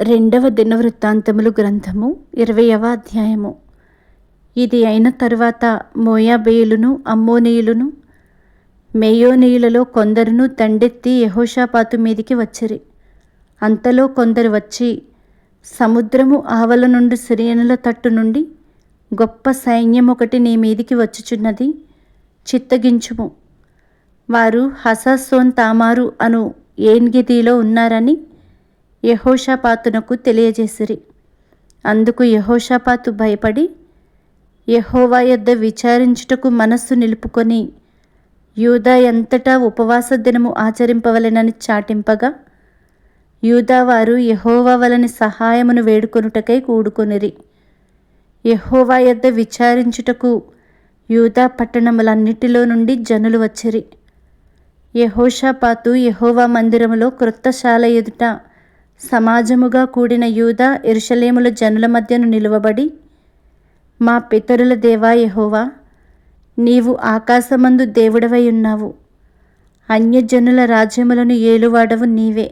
రెండవ దినవృత్తాంతములు గ్రంథము 20వ అధ్యాయము. ఇది అయిన తరువాత మోయాబీయులను అమ్మోనీయులను మేయోనీయులలో కొందరును దండెత్తి యెహోషాపాతు మీదికి వచ్చిరి. అంతలో కొందరు వచ్చి, సముద్రము ఆవల నుండి సిరియనుల తట్టు నుండి గొప్ప సైన్యం ఒకటి నీ మీదికి వచ్చుచున్నది, చిత్తగించుము. వారు హససోన్ తామారు అను ఏన్గెదీలో ఉన్నారని యెహోషాపాతునకు తెలియజేసిరి. అందుకు యెహోషాపాతు భయపడి యెహోవా యొద్ద విచారించుటకు మనస్సు నిలుపుకొని యూదా ఎంతటా ఉపవాస దినము ఆచరింపవలెనని చాటింపగా, యూదావారు యెహోవా వలని సహాయమును వేడుకొనుటకై కూడుకొనిరి. యెహోవా యొద్ద విచారించుటకు యూదా పట్టణములన్నిటిలో నుండి జనులు వచ్చిరి. యెహోషాపాతు యెహోవా మందిరములో క్రొత్తశాల ఎదుట సమాజముగా కూడిన యూదా యెరూషలేముల జనుల మధ్యను నిలువబడి, మా పితరుల దేవా యెహోవా, నీవు ఆకాశమందు దేవుడవై ఉన్నావు. అన్యజనుల రాజ్యములను ఏలువాడవు నీవే.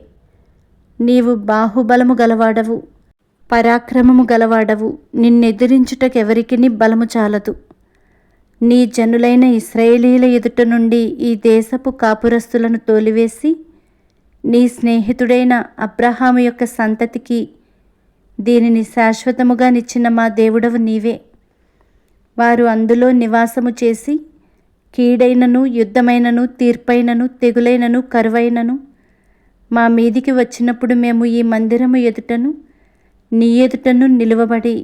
నీవు బాహుబలము గలవాడవు, పరాక్రమము గలవాడవు. నిన్నెదిరించుటకెవరికిని బలము చాలదు. నీ జనులైన ఇశ్రాయేలీయుల ఎదుట నుండి ఈ దేశపు కాపురస్తులను తోలివేసి, నీ స్నేహితుడైన అబ్రహాము యొక్క సంతతికి దీనిని శాశ్వతముగా నిచ్చిన మా దేవుడవు నీవే. వారు అందులో నివాసము చేసి కీడైనను యుద్ధమైనను తీర్పైనను తెగులైనను కరువైనను మా మీదికి వచ్చినప్పుడు మేము ఈ మందిరము ఎదుటను నీ ఎదుటను నిలువబడి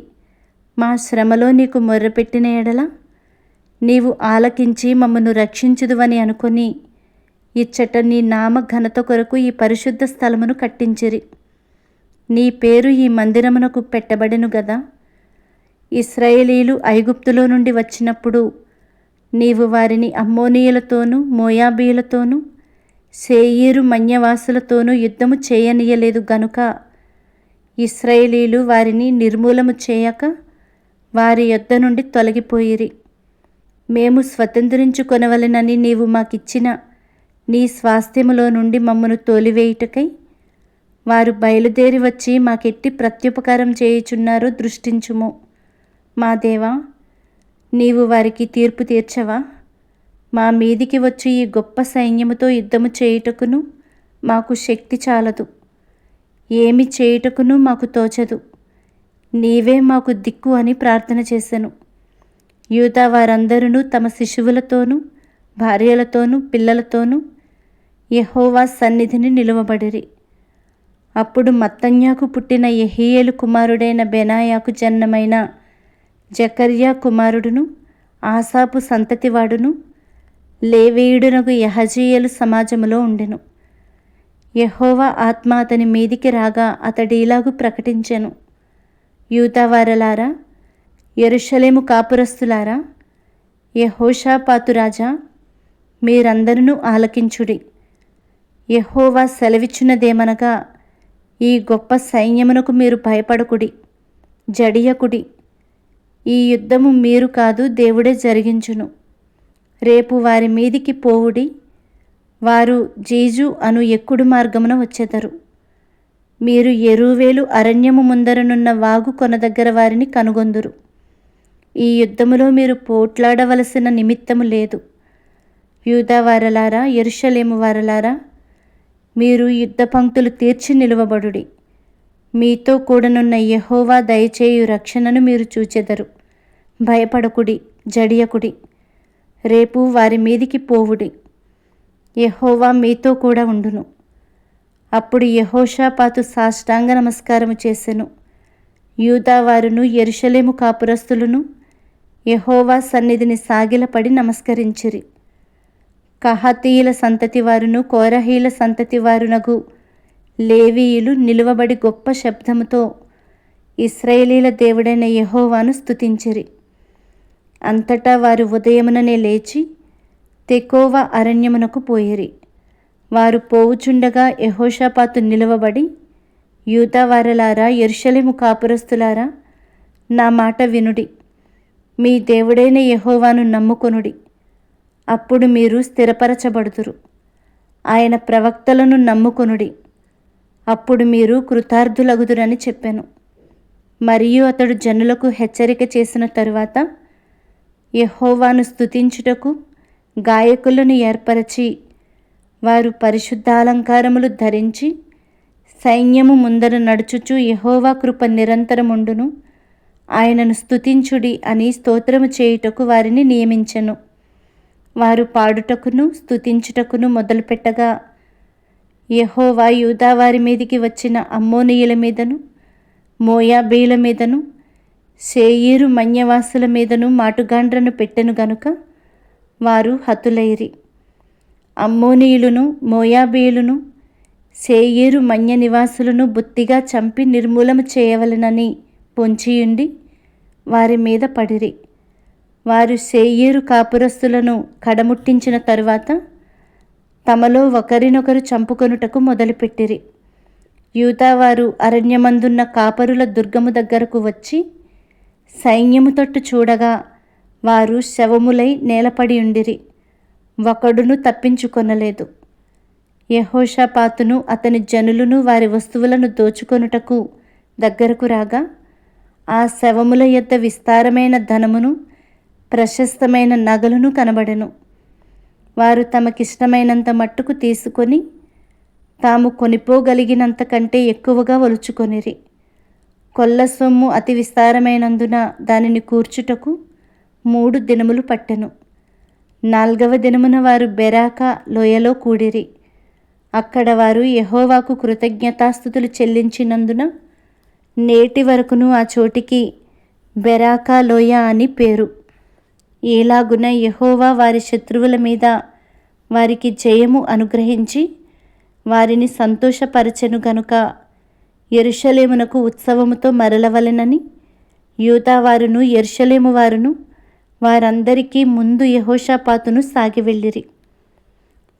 మా శ్రమలో నీకు మొర్రపెట్టిన ఎడల నీవు ఆలకించి మమ్మను రక్షించుదువని అనుకొని ఇచ్చట నీ నామ ఘనత కొరకు ఈ పరిశుద్ధ స్థలమును కట్టించిరి. నీ పేరు ఈ మందిరమునకు పెట్టబడెను గదా. ఇశ్రాయేలీలు ఐగుప్తులో నుండి వచ్చినప్పుడు నీవు వారిని అమ్మోనీయులతోనూ మోయాబీయులతోనూ శేయీరు మన్యవాసులతోనూ యుద్ధము చేయనీయలేదు గనుక ఇశ్రాయేలీలు వారిని నిర్మూలము చేయక వారి యొద్ద నుండి తొలగిపోయిరి. మేము స్వతంత్రించుకొనవలెనని నీవు మాకిచ్చిన నీ స్వాస్థ్యములో నుండి మమ్మను తోలివేయుటకై వారు బయలుదేరి వచ్చి మాకెట్టి ప్రత్యుపకారం చేయుచున్నారో దృష్టించుము. మా దేవా, నీవు వారికి తీర్పు తీర్చవా? మా మీదికి వచ్చి ఈ గొప్ప సైన్యముతో యుద్ధము చేయుటకును మాకు శక్తి చాలదు, ఏమి చేయుటకును మాకు తోచదు. నీవే మాకు దిక్కు అని ప్రార్థన చేసెను. యూదా వారందరూ తమ శిశువులతోనూ భార్యలతోనూ పిల్లలతోనూ యెహోవా సన్నిధిని నిలువబడిరి. అప్పుడు మత్తన్యాకు పుట్టిన యెహీయేలు కుమారుడైన బెనాయాకు జన్మమైన జకర్యా కుమారుడును ఆసాపు సంతతివాడును లేవీయుడునగు యహజీయేలు సమాజములో ఉండెను. యెహోవా ఆత్మ అతని మీదికి రాగా అతడిలాగు ప్రకటించెను, యూదావారలారా, యెరూషలేము కాపురస్తులారా, యెహోషాపాతు రాజా, మీరందరూ ఆలకించుడి. యెహోవా సెలవిచ్చున్నదేమనగా, ఈ గొప్ప సైన్యమునకు మీరు భయపడకుడి, జడియకుడి. ఈ యుద్ధము మీరు కాదు, దేవుడే జరిగించును. రేపు వారి మీదికి పోవుడి. వారు జీజు అను ఎక్కుడు మార్గమున వచ్చెదరు. మీరు యెరూవేలు అరణ్యము ముందరనున్న వాగు కొన దగ్గర వారిని కనుగొందురు. ఈ యుద్ధములో మీరు పోట్లాడవలసిన నిమిత్తము లేదు. యూదావారలారా, యెరూషలేము వారలారా, మీరు యుద్ధ పంక్తులు తీర్చి నిలువబడుడి. మీతో కూడనున్న యెహోవా దయచేయు రక్షణను మీరు చూచెదరు. భయపడకుడి, జడియకుడి. రేపు వారి మీదికి పోవుడి. యెహోవా మీతో కూడా ఉండును. అప్పుడు యెహోషాపాతు సాష్టాంగ నమస్కారము చేసెను. యూదావారును యెరూషలేము కాపురస్తులను యెహోవా సన్నిధిని సాగిలపడి నమస్కరించిరి. కహాతీయుల సంతతి వారును కోరహీల సంతతి వారునగు లేవీయులు నిలువబడి గొప్ప శబ్దముతో ఇశ్రాయేలీల దేవుడైన యెహోవాను స్తుతించిరి. అంతటా వారు ఉదయముననే లేచి తెకోవ అరణ్యమునకు పోయిరి. వారు పోవుచుండగా యెహోషాపాతు నిలువబడి, యూదావారలారా, యెరూషలేము కాపురస్తులారా, నా మాట వినుడి. మీ దేవుడైన యెహోవాను నమ్ముకొనుడి. అప్పుడు మీరు స్థిరపరచబడుదురు. ఆయన ప్రవక్తలను నమ్ముకొనుడి. అప్పుడు మీరు కృతార్థులగుదురని చెప్పాను. మరియు అతడు జనులకు హెచ్చరిక చేసిన తరువాత యెహోవాను స్తుతించుటకు గాయకులను ఏర్పరచి, వారు పరిశుద్ధాలంకారములు ధరించి సైన్యము ముందర నడుచుచు యెహోవా కృప నిరంతరముండును, ఆయనను స్తుతించుడి అని స్తోత్రము చేయుటకు వారిని నియమించెను. వారు పాడుటకును స్తుతించుటకును మొదలుపెట్టగా, యెహోవా యూదా వారి మీదికి వచ్చిన అమ్మోనీయుల మీదను, మోయాబీయుల మీదను, శేయీరు మన్యవాసుల మీదను మాటుగాండ్రను పెట్టెను గనుక వారు హతులైరి. అమ్మోనీయులను, మోయాబీయులను, శేయీరు మన్య నివాసులను బొత్తిగా చంపి నిర్మూలము చేయవలెనని పొంచియుండి వారి మీద పడిరి. వారు శేయీరు కాపురస్తులను కడముట్టించిన తరువాత తమలో ఒకరినొకరు చంపుకొనుటకు మొదలుపెట్టిరి. యూదావారు అరణ్యమందున్న కాపరుల దుర్గము దగ్గరకు వచ్చి సైన్యము తట్టు చూడగా వారు శవములై నేలపడి ఉండిరి. ఒకడును తప్పించుకొనలేదు. యెహోషాపాతును అతని జనులను వారి వస్తువులను దోచుకొనుటకు దగ్గరకు రాగా ఆ శవముల యొద్ద విస్తారమైన ధనమును ప్రశస్తమైన నగలును కనబడెను. వారు తమకిష్టమైనంత మట్టుకు తీసుకొని తాము కొనిపోగలిగినంత కంటే ఎక్కువగా ఒలుచుకొనిరి. కొల్ల సొమ్ము అతి విస్తారమైనందున దానిని కూర్చుటకు 3 దినములు పట్టెను. 4వ దినమున వారు బెరాకా లోయలో కూడిరి. అక్కడ వారు యెహోవాకు కృతజ్ఞతాస్తుతులు చెల్లించినందున నేటి వరకును ఆ చోటికి బెరాకా లోయ అని పేరు. ఏలాగున యెహోవా వారి శత్రువుల మీద వారికి జయము అనుగ్రహించి వారిని సంతోషపరచెను గనుక యెరూషలేమునకు ఉత్సవముతో మరలవలెనని యూదావారును యెరూషలేము వారును వారందరికీ ముందు యెహోషాపాతును సాగి వెళ్ళిరి.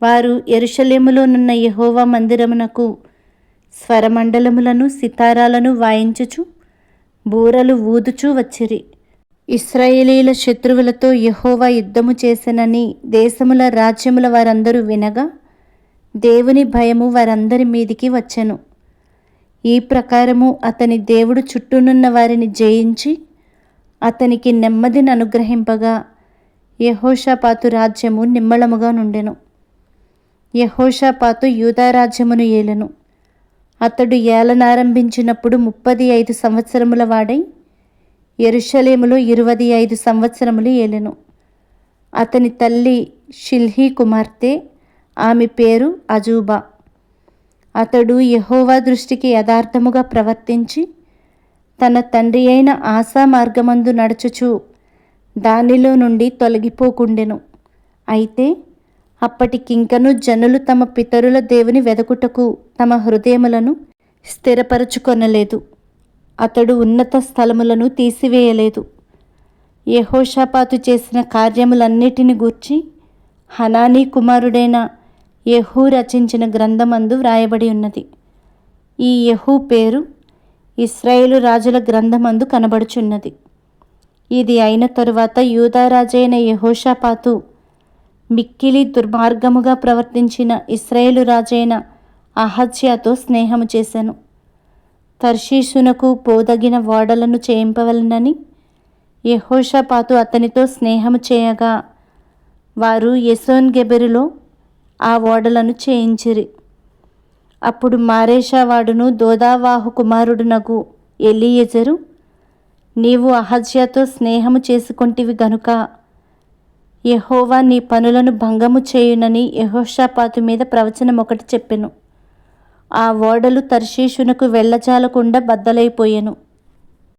వారు యెరూషలేములోనున్న యెహోవా మందిరమునకు స్వరమండలములను సితారాలను వాయించుచు బూరలు ఊదుచూ వచ్చిరి. ఇశ్రాయేలీల శత్రువులతో యెహోవా యుద్ధము చేసెనని దేశముల రాజ్యముల వారందరూ వినగా దేవుని భయము వారందరి మీదికి వచ్చెను. ఈ ప్రకారము అతని దేవుడు చుట్టూనున్న వారిని జయించి అతనికి నెమ్మదిని అనుగ్రహింపగా యెహోషాపాతు రాజ్యము నిమ్మళముగా నుండెను. యెహోషాపాతు యూదా రాజ్యమును ఏలెను. అతడు ఏలనారంభించినప్పుడు 35 సంవత్సరముల వాడై యెరూషలేములో 25 సంవత్సరములు ఏలెను. అతని తల్లి షిల్హీ కుమార్తె, ఆమె పేరు అజూబా. అతడు యెహోవా దృష్టికి యథార్థముగా ప్రవర్తించి తన తండ్రి అయిన ఆసా మార్గమందు నడుచుచు దానిలో నుండి తొలగిపోకుండెను. అయితే అప్పటికింకను జనులు తమ పితరుల దేవుని వెదకుటకు తమ హృదయములను స్థిరపరచుకొనలేదు. అతడు ఉన్నత స్థలములను తీసివేయలేదు. యెహోషాపాతు చేసిన కార్యములన్నిటిని గూర్చి హనానీ కుమారుడైన యెహూ రచించిన గ్రంథమందు వ్రాయబడి ఉన్నది. ఈ యెహూ పేరు ఇశ్రాయేలు రాజుల గ్రంథమందు కనబడుచున్నది. ఇది అయిన తరువాత యూదారాజైన యెహోషాపాతు మిక్కిలి దుర్మార్గముగా ప్రవర్తించిన ఇశ్రాయేలు రాజైన అహజ్యాతో స్నేహము చేశాను. తర్షీషునకు పోదగిన ఓడలను చేయింపవలనని యెహోషాపాతు అతనితో స్నేహము చేయగా వారు ఎసోన్గెబెరులో ఆ ఓడలను చేయించిరి. అప్పుడు మారేషావాడును దోదావాహు కుమారుడునగు ఎలీయెజరు, నీవు అహజ్యాతో స్నేహము చేసుకొంటివి గనుక యెహోవా నీ పనులను భంగము చేయునని యెహోషాపాతు మీద ప్రవచనం ఒకటి చెప్పెను. ఆ ఓడలు తర్షీషునకు వెళ్ళజాలకుండా బద్దలైపోయెను.